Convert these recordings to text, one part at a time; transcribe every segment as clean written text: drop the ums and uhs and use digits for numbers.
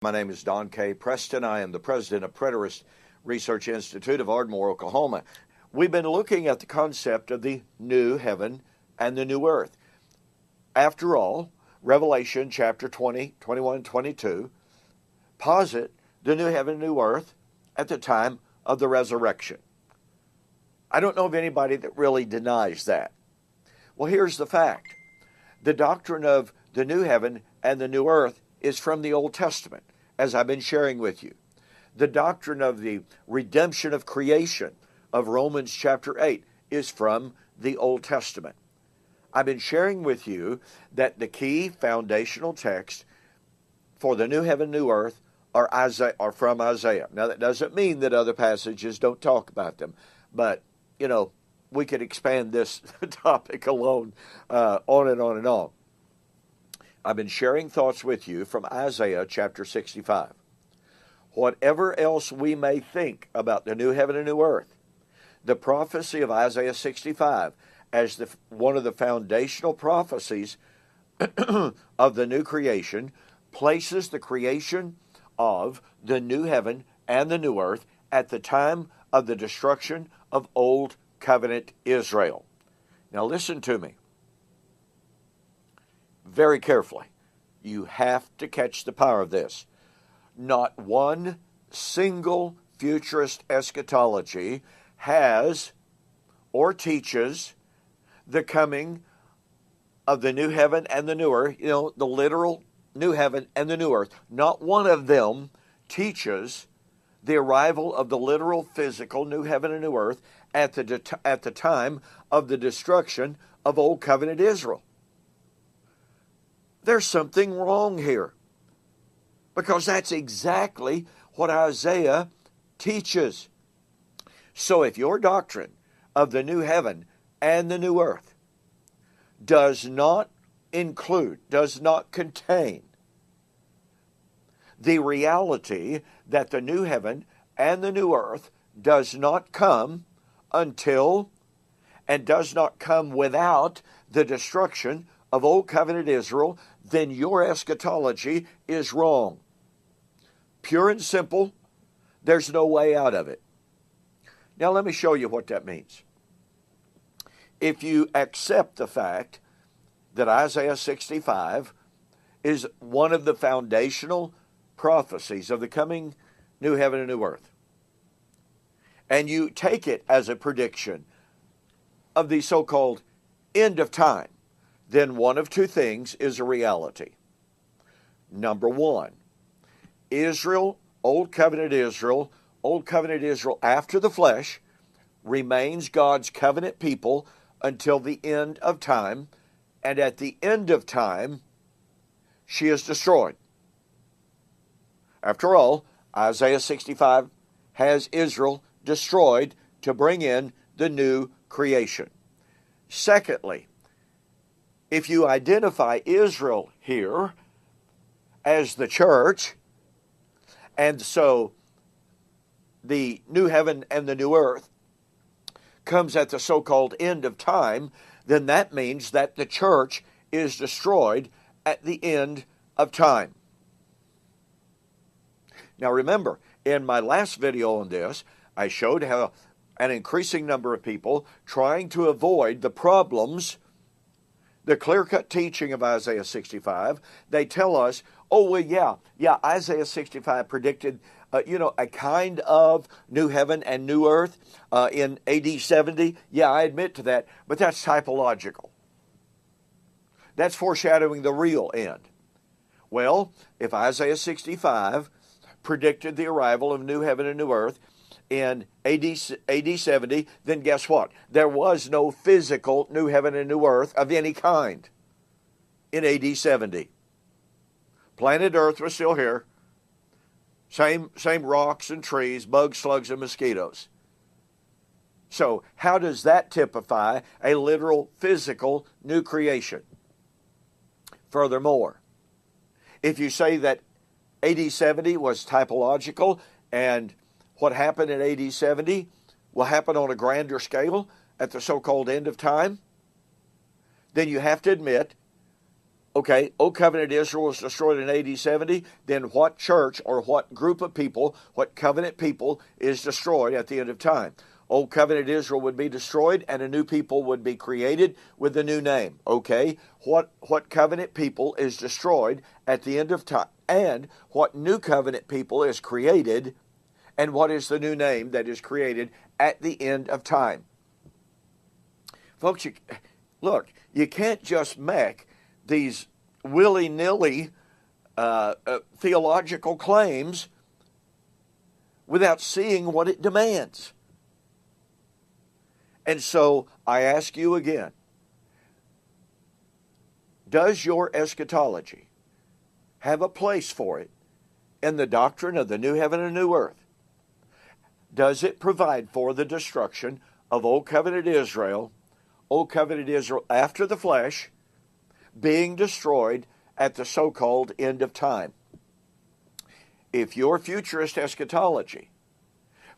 My name is Don K. Preston. I am the president of Preterist Research Institute of Ardmore, Oklahoma. We've been looking at the concept of the new heaven and the new earth. After all, Revelation chapter 20, 21, 22 posit the new heaven and new earth at the time of the resurrection. I don't know of anybody that really denies that. Well, here's the fact. The doctrine of the new heaven and the new earth is from the Old Testament, as I've been sharing with you. The doctrine of the redemption of creation of Romans chapter 8 is from the Old Testament. I've been sharing with you that the key foundational text for the new heaven, new earth are from Isaiah. Now, that doesn't mean that other passages don't talk about them, but, we could expand this topic alone on and on and on. I've been sharing thoughts with you from Isaiah chapter 65. Whatever else we may think about the new heaven and new earth, the prophecy of Isaiah 65 as one of the foundational prophecies of the new creation places the creation of the new heaven and the new earth at the time of the destruction of Old Covenant Israel. Now listen to me very carefully. You have to catch the power of this. Not one single futurist eschatology has or teaches the coming of the new heaven and the new earth, the literal new heaven and the new earth. Not one of them teaches the arrival of the literal physical new heaven and new earth at the time of the destruction of Old Covenant Israel. There's something wrong here, because that's exactly what Isaiah teaches. So if your doctrine of the new heaven and the new earth does not contain the reality that the new heaven and the new earth does not come until and does not come without the destruction of Old Covenant Israel, then your eschatology is wrong. Pure and simple, there's no way out of it. Now let me show you what that means. If you accept the fact that Isaiah 65 is one of the foundational prophecies of the coming new heaven and new earth, and you take it as a prediction of the so-called end of time, then one of two things is a reality. Number one, Israel, Old Covenant Israel after the flesh, remains God's covenant people until the end of time, and at the end of time, she is destroyed. After all, Isaiah 65 has Israel destroyed to bring in the new creation. Secondly, if you identify Israel here as the church, and so the new heaven and the new earth comes at the so-called end of time, then that means that the church is destroyed at the end of time. Now remember, in my last video on this, I showed how an increasing number of people trying to avoid the problems, the clear-cut teaching of Isaiah 65, they tell us, Isaiah 65 predicted, a kind of new heaven and new earth in AD 70. Yeah, I admit to that, but that's typological. That's foreshadowing the real end. Well, if Isaiah 65 predicted the arrival of new heaven and new earth in AD 70, then guess what? There was no physical new heaven and new earth of any kind in AD 70. Planet Earth was still here. Same rocks and trees, bugs, slugs, and mosquitoes. So how does that typify a literal physical new creation? Furthermore, if you say that AD 70 was typological and what happened in AD 70 will happen on a grander scale at the so-called end of time, then you have to admit Okay, Old Covenant Israel was destroyed in AD 70. Then what church or what group of people, what covenant people is destroyed at the end of time? Old Covenant Israel would be destroyed and a new people would be created with a new name. Okay, what covenant people is destroyed at the end of time? And what new covenant people is created? And what is the new name that is created at the end of time? Folks, look, you can't just make these willy-nilly theological claims without seeing what it demands. And so I ask you again, does your eschatology have a place for it in the doctrine of the new heaven and new earth? Does it provide for the destruction of Old Covenant Israel after the flesh, being destroyed at the so-called end of time? If your futurist eschatology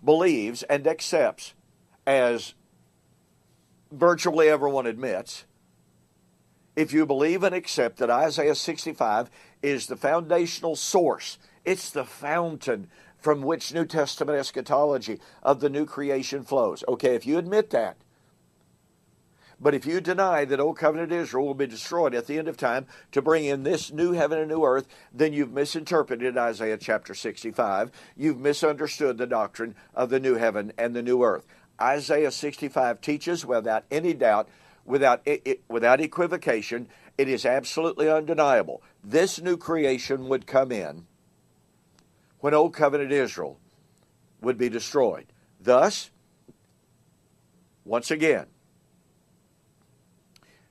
believes and accepts, as virtually everyone admits, if you believe and accept that Isaiah 65 is the foundational source, it's the fountain from which New Testament eschatology of the new creation flows. Okay, if you admit that, but if you deny that Old Covenant Israel will be destroyed at the end of time to bring in this new heaven and new earth, then you've misinterpreted Isaiah chapter 65. You've misunderstood the doctrine of the new heaven and the new earth. Isaiah 65 teaches without any doubt, without equivocation, it is absolutely undeniable. This new creation would come in when Old Covenant Israel would be destroyed. Thus, once again,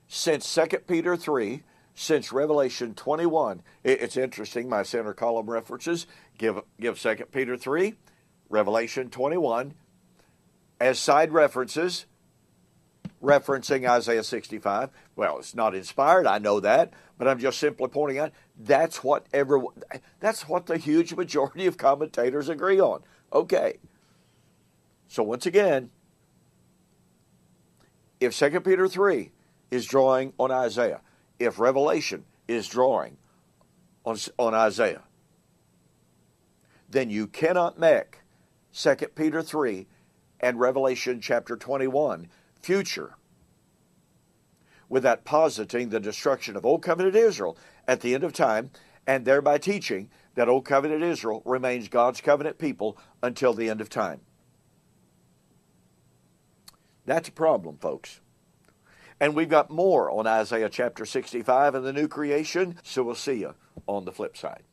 since 2 Peter 3, since Revelation 21, it's interesting, my center column references give 2 Peter 3, Revelation 21, as side references, referencing Isaiah 65. Well, it's not inspired, I know that, but I'm just simply pointing out that's what the huge majority of commentators agree on. Okay. So once again, if 2 Peter 3 is drawing on Isaiah, if Revelation is drawing on Isaiah, then you cannot make 2 Peter 3 and Revelation chapter 21 future without positing the destruction of Old Covenant Israel at the end of time, and thereby teaching that Old Covenant Israel remains God's covenant people until the end of time. That's a problem, folks. And we've got more on Isaiah chapter 65 and the new creation, so we'll see you on the flip side.